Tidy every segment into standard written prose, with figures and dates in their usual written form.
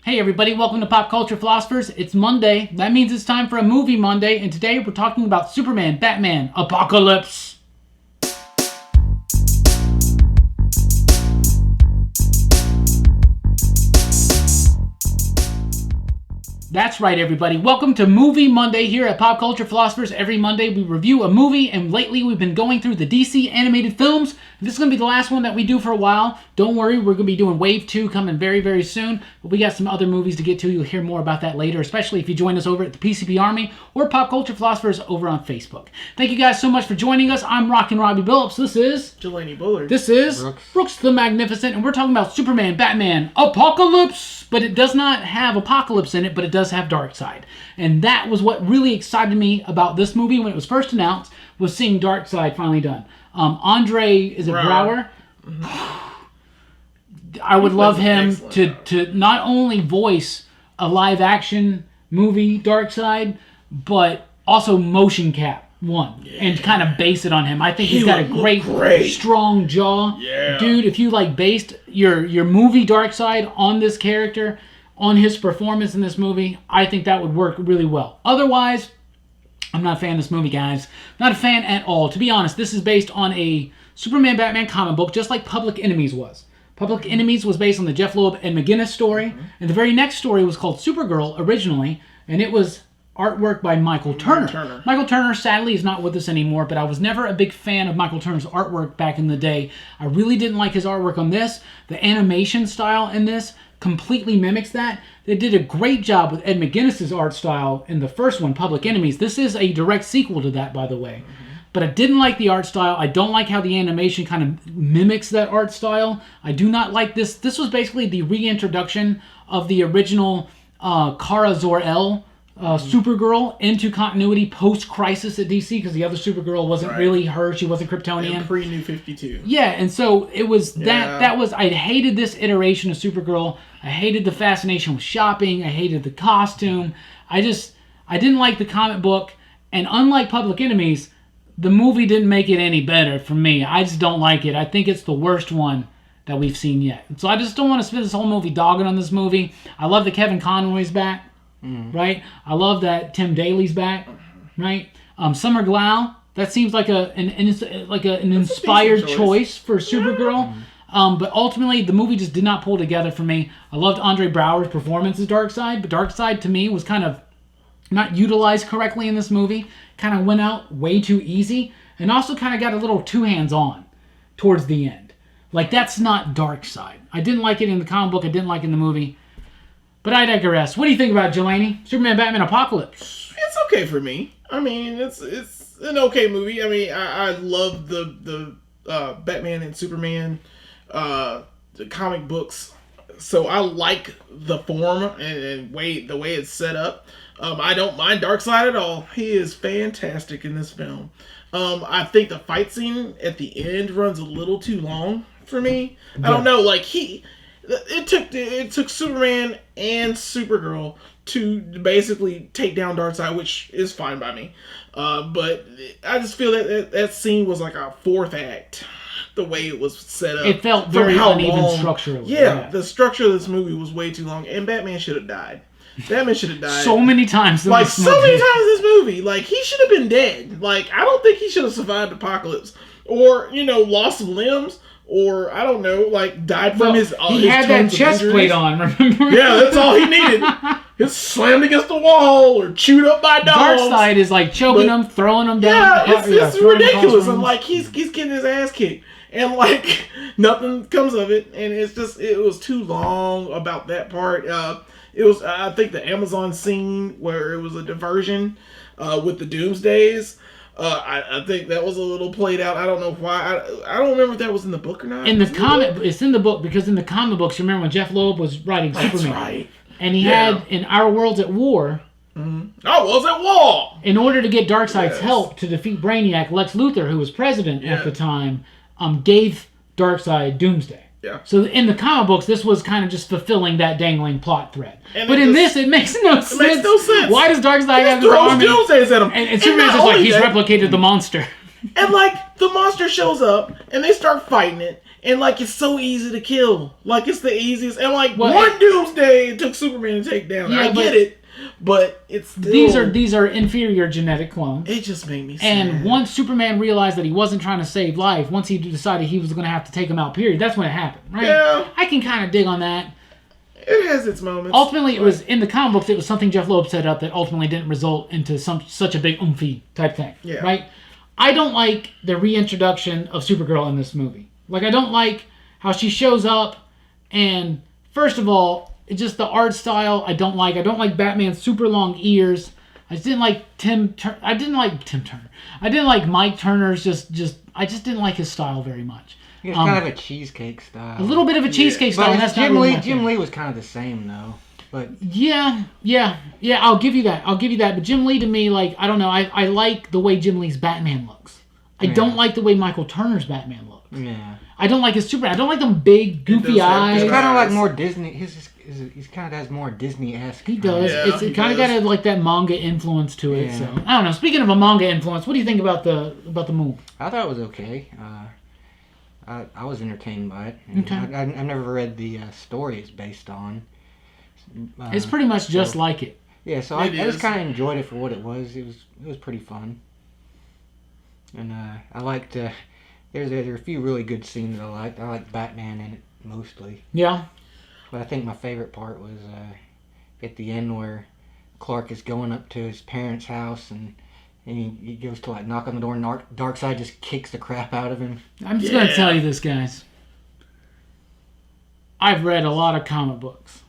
Hey everybody, welcome to Pop Culture Philosophers. It's Monday. That means it's time for a movie Monday, and today we're talking about Superman, Batman, Apocalypse. That's right, everybody. Welcome to Movie Monday here at Pop Culture Philosophers. Every Monday we review a movie, and lately we've been going through the DC animated films. This is going to be the last one that we do for a while. Don't worry, we're going to be doing Wave 2 coming very, very soon. But we got some other movies to get to. You'll hear more about that later, especially if you join us over at the PCP Army or Pop Culture Philosophers over on Facebook. Thank you guys so much for joining us. I'm Rockin Robbie Billups. This is Jelani, Bullard. This is Brooks the Magnificent, and we're talking about Superman, Batman, Apocalypse. But it does not have Apocalypse in it, but it does have Darkseid. And that was what really excited me about this movie when it was first announced, was seeing Darkseid finally done. Andre, is it Brower? I would love him to not only voice a live action movie Darkseid, but also motion cap one and kind of base it on him. I think he's got a great strong jaw. Yeah. Dude, if you based your movie Darkseid on this character, on his performance in this movie, I think that would work really well. Otherwise, I'm not a fan of this movie, guys. Not a fan at all. To be honest, this is based on a Superman Batman comic book, just like Public Enemies was. Public Enemies was based on the Jeff Loeb and McGinnis story, and the very next story was called Supergirl originally, and it was artwork by Michael Turner. Michael Turner, sadly, is not with us anymore, but I was never a big fan of Michael Turner's artwork back in the day. I really didn't like his artwork on this. The animation style in this completely mimics that. They did a great job with Ed McGuinness's art style in the first one, Public Enemies. This is a direct sequel to that, by the way. But I didn't like the art style. I don't like how the animation kind of mimics that art style. I do not like this. This was basically the reintroduction of the original Kara Zor-El Supergirl into continuity post-Crisis at DC, because the other Supergirl wasn't really her. She wasn't Kryptonian. And pre-New 52. Yeah, and so it was that was, I hated this iteration of Supergirl. I hated the fascination with shopping. I hated the costume. I didn't like the comic book. And unlike Public Enemies, the movie didn't make it any better for me. I just don't like it. I think it's the worst one that we've seen yet. So I just don't want to spend this whole movie dogging on this movie. I love that Kevin Conroy's back. Right? I love that Tim Daly's back. Right? Summer Glau, that seems like an inspired choice for Supergirl. But ultimately, the movie just did not pull together for me. I loved Andre Brower's performance as Darkseid, but Darkseid to me was kind of not utilized correctly in this movie. Kind of went out way too easy, and also kind of got a little too hands-on towards the end. Like, that's not Darkseid. I didn't like it in the comic book. I didn't like it in the movie. But I digress. What do you think about Jelani? Superman, Batman, Apocalypse? It's okay for me. I mean, it's an okay movie. I mean, I love the Batman and Superman the comic books. So I like the form and the way it's set up. I don't mind Darkseid at all. He is fantastic in this film. I think the fight scene at the end runs a little too long for me. I don't know, it took Superman and Supergirl to basically take down Darkseid, which is fine by me. But I just feel that scene was like a fourth act, the way it was set up. It felt very uneven structurally. Yeah, the structure of this movie was way too long, and Batman should have died. Batman should have died. So many times in this movie. So many times in this movie. Like, he should have been dead. Like, I don't think he should have survived Apocalypse. Or, lost some limbs. Or, I don't know, died from his he had that chest plate on, remember? Yeah, that's all he needed. He's slammed against the wall or chewed up by dogs. Darkseid is choking him, throwing him down. Yeah, it's ridiculous. And he's getting his ass kicked. And nothing comes of it. And it was too long about that part. It was, I think, the Amazon scene where it was a diversion with the Doomsdays. I think that was a little played out. I don't know why. I don't remember if that was in the book or not. In the comic, it's in the book, because in the comic books, you remember when Jeff Loeb was writing Superman. That's right. And he had, in Our World's at War. Our World's at War! In order to get Darkseid's help to defeat Brainiac, Lex Luthor, who was president at the time, gave Darkseid Doomsday. Yeah. So in the comic books, this was kind of just fulfilling that dangling plot thread. But in this, it makes no sense. It makes no sense. Why does Darkseid have his army? Doomsdays at him. And Superman's just he's replicated the monster. And the monster shows up, and they start fighting it, And, like, it's so easy to kill. Like, it's the easiest. And, like, Well, one Doomsday it took Superman to take down. Yeah, I get it. But it's still... These are inferior genetic clones. It just made me sad. And once Superman realized that he wasn't trying to save life, once he decided he was going to have to take him out, period, that's when it happened, right? Yeah. I can kind of dig on that. It has its moments. Ultimately, it was, in the comic books, it was something Jeff Loeb set up that ultimately didn't result into such a big oomphy type thing, right? I don't like the reintroduction of Supergirl in this movie. Like, I don't like how she shows up, and first of all, it's just the art style I don't like. I don't like Batman's super long ears. I just didn't like I didn't like Tim Turner. I didn't like Mike Turner's I just didn't like his style very much. It's kind of a cheesecake style. A little bit of a cheesecake style. But that's Jim not Lee. really Jim Lee was kind of the same though. But yeah. I'll give you that. But Jim Lee to me, like, I don't know. I like the way Jim Lee's Batman looks. I don't like the way Michael Turner's Batman looks. Yeah. I don't like his Superman. I don't like them big goofy eyes. He's kind of like more Disney. He's kind of has more Disney-esque. He does. Yeah, It kind of got like that manga influence to it. So I don't know. Speaking of a manga influence, what do you think about the movie? I thought it was okay. I was entertained by it. Okay. I've never read the story it's based on. It's pretty much just like it. Yeah, so I just kind of enjoyed it for what it was. It was pretty fun. And I liked. There are a few really good scenes that I liked. I liked Batman in it mostly. Yeah. But I think my favorite part was at the end where Clark is going up to his parents' house and he goes to like knock on the door and Darkseid just kicks the crap out of him. I'm just going to tell you this, guys. I've read a lot of comic books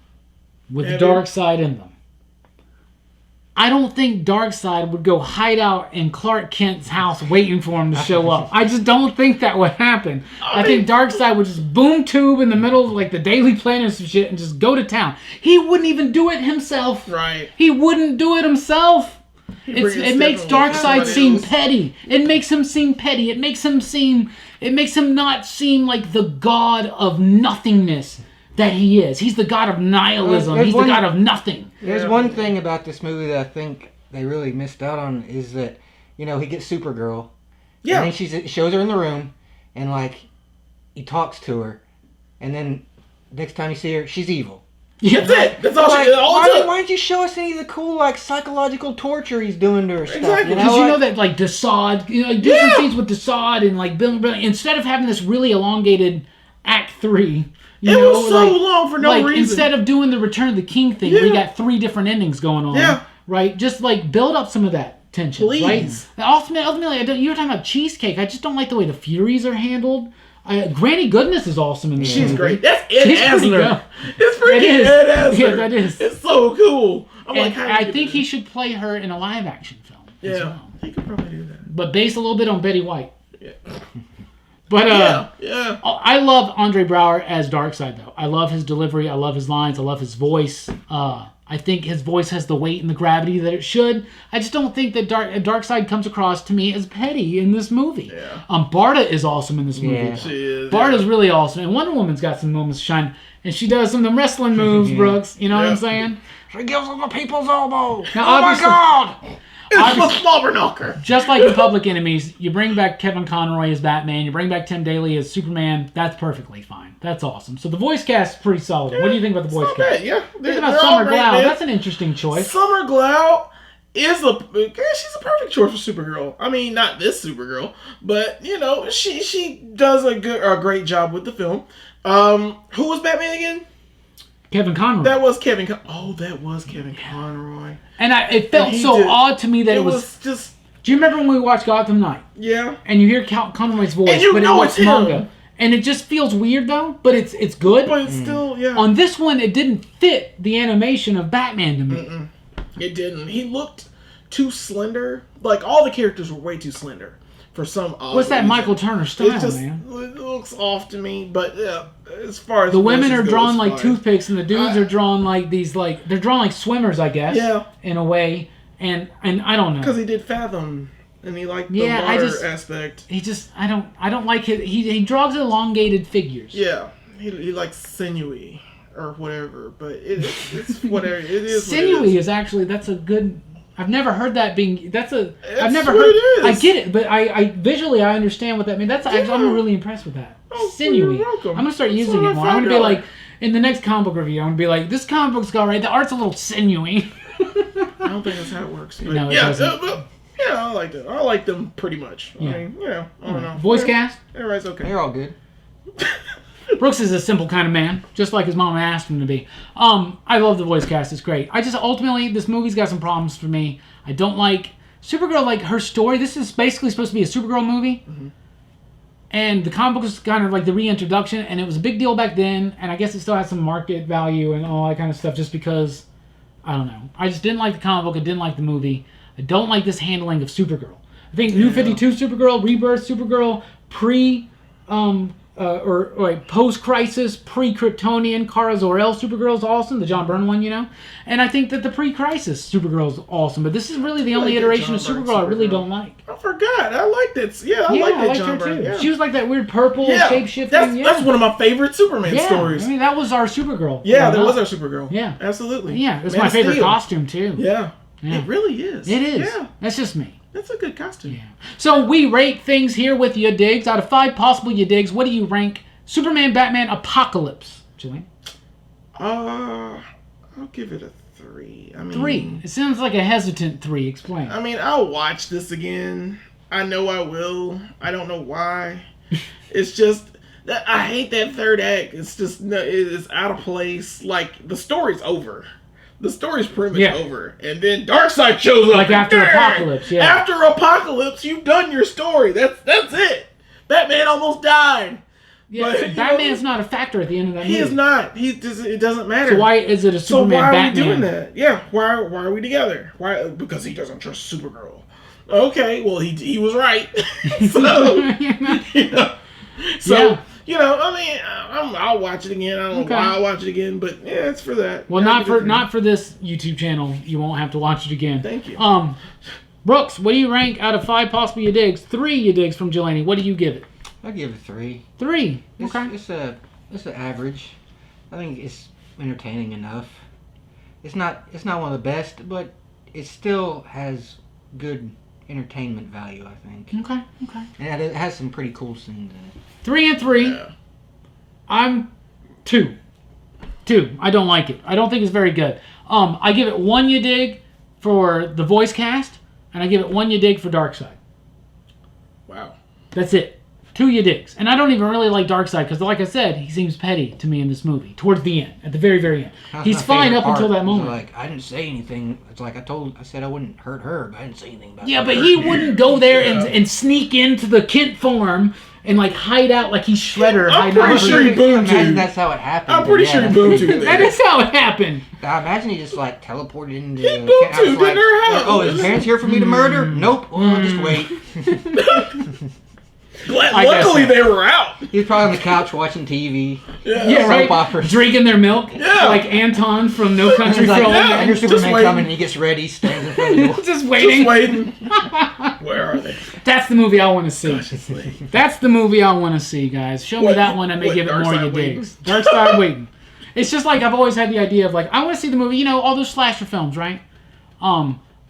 with Darkseid in them. I don't think Darkseid would go hide out in Clark Kent's house waiting for him to show up. I just don't think that would happen. I think Darkseid would just boom tube in the middle of like the Daily Planet or some shit and just go to town. He wouldn't even do it himself. Right. He wouldn't do it himself. It makes Darkseid seem petty. It makes him seem petty. It makes him not seem like the god of nothingness that he is. He's the god of nihilism. He's the god of nothing. There's one thing about this movie that I think they really missed out on is that, he gets Supergirl. Yeah. And then she shows her in the room, and, like, he talks to her, and then next time you see her, she's evil. Yeah. That's it. That's all like, she does. Why didn't you show us any of the cool, like, psychological torture he's doing to her stuff? Exactly. Because you know that, like, Desaad, different scenes with Desaad and, like, Bill, instead of having this really elongated Act 3... It was so long for no reason. Instead of doing the Return of the King thing, we got 3 different endings going on. Yeah. Right? Just, like, build up some of that tension. Please. Right? Ultimately, you were talking about Cheesecake. I just don't like the way the Furies are handled. Granny Goodness is awesome in this movie. She's great. That's Ed Asner. It's freaking Ed Asner. Yeah, that is. It's so cool. I think he should play her in a live-action film. Yeah. As well. He could probably do that. But based a little bit on Betty White. Yeah. But I love Andre Braugher as Darkseid, though. I love his delivery. I love his lines. I love his voice. I think his voice has the weight and the gravity that it should. I just don't think that Darkseid comes across to me as petty in this movie. Yeah. Barda is awesome in this movie. Yeah. She is. Barda's really awesome. And Wonder Woman's got some moments to shine. And she does some of them wrestling moves, Brooks. You know what I'm saying? She gives him the people's elbow. Now, oh, my God! It's a slobber knocker. Just like in Public Enemies, you bring back Kevin Conroy as Batman, you bring back Tim Daly as Superman, that's perfectly fine. That's awesome. So the voice cast is pretty solid. What do you think about the voice cast? Yeah. Think about Summer Glau. That's an interesting choice. Summer Glau is she's a perfect choice for Supergirl. I mean, not this Supergirl, but she does a great job with the film. Who was Batman again? Kevin Conroy. That was Kevin Conroy. And it felt so odd to me that it was just... Do you remember when we watched Gotham Knight? Yeah. And you hear Conroy's voice, and but it's manga. And it just feels weird, though, but it's good. But it's still, yeah. On this one, it didn't fit the animation of Batman to me. It didn't. He looked too slender. Like, all the characters were way too slender. For some odd What's that reason. Michael Turner style, man? It looks off to me, but as far as the women are drawn like toothpicks, and the dudes are drawn like these, like they're drawn like swimmers, I guess. Yeah. In a way, and I don't know. Because he did Fathom, and he liked the water aspect. I don't like it. He draws elongated figures. Yeah, he likes sinewy or whatever, but it's whatever it is. Sinewy is actually that's a good. I've never heard that being. I've never what heard. It is. I get it, but I visually I understand what that means. I'm really impressed with that. Oh, Sinewy. you're welcome. I'm gonna start using it more. I'm gonna be like in the next comic book review. I'm gonna be like, this comic book's all right. The art's a little sinewy. I don't think that's how it works. But No, it doesn't. I like them. I like them pretty much. Yeah. I mean, I don't know. Voice cast. Everybody's okay. They're all good. Brooks is a simple kind of man, just like his mama asked him to be. I love the voice cast. It's great. I just ultimately this movie's got some problems for me. I don't like Supergirl. Like her story. This is basically supposed to be a Supergirl movie. Mm-hmm. And the comic book was kind of like the reintroduction, and it was a big deal back then, and I guess it still has some market value and all that kind of stuff just because, I don't know. I just didn't like the comic book, I didn't like the movie. I don't like this handling of Supergirl. I think New 52 Supergirl, Rebirth Supergirl, post-crisis, pre-Kryptonian, Kara Zor-El Supergirl's awesome, the John Byrne one, And I think that the pre-crisis Supergirl's awesome, but this is really the only iteration of Supergirl I really don't like. I forgot. I liked it. Yeah, I liked John her Byrne. too. Yeah. She was like that weird purple shape-shifting. That's one of my favorite Superman stories. I mean, that was our Supergirl. Yeah, that was our Supergirl. Yeah. Absolutely. Yeah, it's my favorite costume too. Yeah. It really is. It is. Yeah. That's just me. That's a good costume. Yeah. So we rate things here with Ya Digs. Out of 5 possible Ya Digs, what do you rank Superman, Batman, Apocalypse? Jelani? I'll give it a 3. I mean, 3. It sounds like a hesitant 3. Explain. I mean, I'll watch this again. I know I will. I don't know why. It's just that I hate that third act. It's just it's out of place. Like the story's over. The story's pretty much over, and then Darkseid shows up. Like after Apocalypse, yeah. After Apocalypse, you've done your story. That's it. Batman almost died. Yeah, but Batman's not a factor at the end of that movie. He is not. It doesn't matter. So why is it a Superman Batman? So why Batman? are we doing that? Yeah, why are we together? Why? Because he doesn't trust Supergirl. Okay, well he was right. I mean, I'll watch it again. I don't know why I'll watch it again, but yeah, it's for that. Well, not for this YouTube channel. You won't have to watch it again. Thank you. Brooks, what do you rank out of 5 possible Ya Digs? 3 Ya Digs from Jelani. What do you give it? I give it 3. 3. It's an average. I think it's entertaining enough. It's not one of the best, but it still has good entertainment value, I think. Okay. And it has some pretty cool scenes in it. 3 and 3. Yeah. I'm 2. 2. I don't like it. I don't think it's very good. I give it 1 Ya Dig for the voice cast, and I give it 1 Ya Dig for Darkseid. Wow. That's it. 2 Ya Digs. And I don't even really like Darkseid because, like I said, he seems petty to me in this movie. Towards the end. At the very, very end. He's fine up until that moment. Like, I didn't say anything. It's like I said I wouldn't hurt her, but I didn't say anything about but he wouldn't go there and sneak into the Kent farm and like hide out like he's Shredder. I'm pretty sure he boomed you. That's how it happened. I'm pretty sure he boomed you. That is how it happened. I imagine he just like teleported into. He boomed you. Didn't her house? Oh, his parents here for me to murder? Nope. Oh, just wait. Luckily, they were out. He's probably on the couch watching TV. Yeah, right. Operas. Drinking their milk. Yeah. Like Anton from No Country for Old Men. I hear Superman coming, and he gets ready, stands in front of the door. Just waiting. Where are they? That's the movie I want to see. That's the movie I want to see, guys. Show me that one, I may give it more Ya Digs. Darkseid waiting. It's just like I've always had the idea of like I want to see the movie. All those slasher films, right?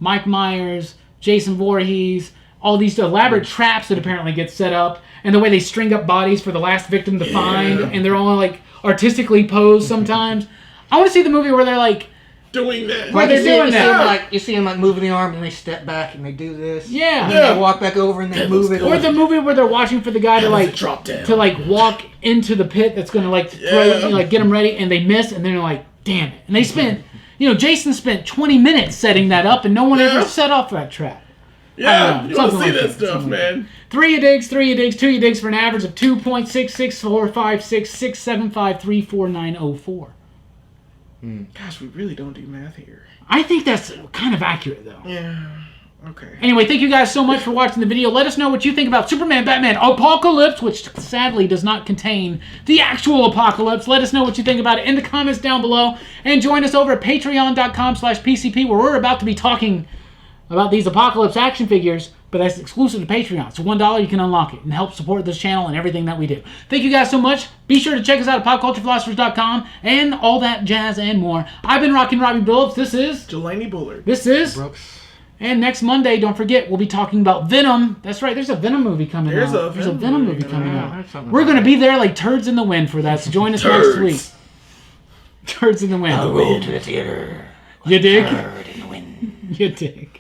Mike Myers, Jason Voorhees. All these elaborate traps that apparently get set up, and the way they string up bodies for the last victim to find, and they're all like artistically posed sometimes. I want to see the movie where they're like doing that. Where they're doing that. You see them like moving the arm, and they step back and they do this. Yeah. And then they walk back over and they move it. Or the movie where they're watching for the guy to like drop down, to like walk into the pit that's gonna like throw, like get them ready, and they miss, and then they're like, damn it, and they spent, Jason spent 20 minutes setting that up, and no one ever set off that trap. Yeah, you want to see that stuff, man. 3 Ya Digs, 3 Ya Digs, 2 Ya Digs for an average of 2.6645667534904. Gosh, we really don't do math here. I think that's kind of accurate, though. Yeah. Okay. Anyway, thank you guys so much for watching the video. Let us know what you think about Superman, Batman, Apocalypse, which sadly does not contain the actual Apocalypse. Let us know what you think about it in the comments down below. And join us over at patreon.com/PCP, where we're about to be talking about these Apocalypse action figures, but that's exclusive to Patreon. So $1, you can unlock it and help support this channel and everything that we do. Thank you guys so much. Be sure to check us out at popculturephilosophers.com and all that jazz and more. I've been Rockin Robbie Billups. This is Jelani Bullard. This is Brooks. And next Monday, don't forget, we'll be talking about Venom. That's right, there's a Venom movie coming out. There's a Venom movie coming out. We're going to be there like turds in the wind for that, so join us next week. Turds in the wind. I'll roll to the theater. You dig? Turd in the wind. You dig.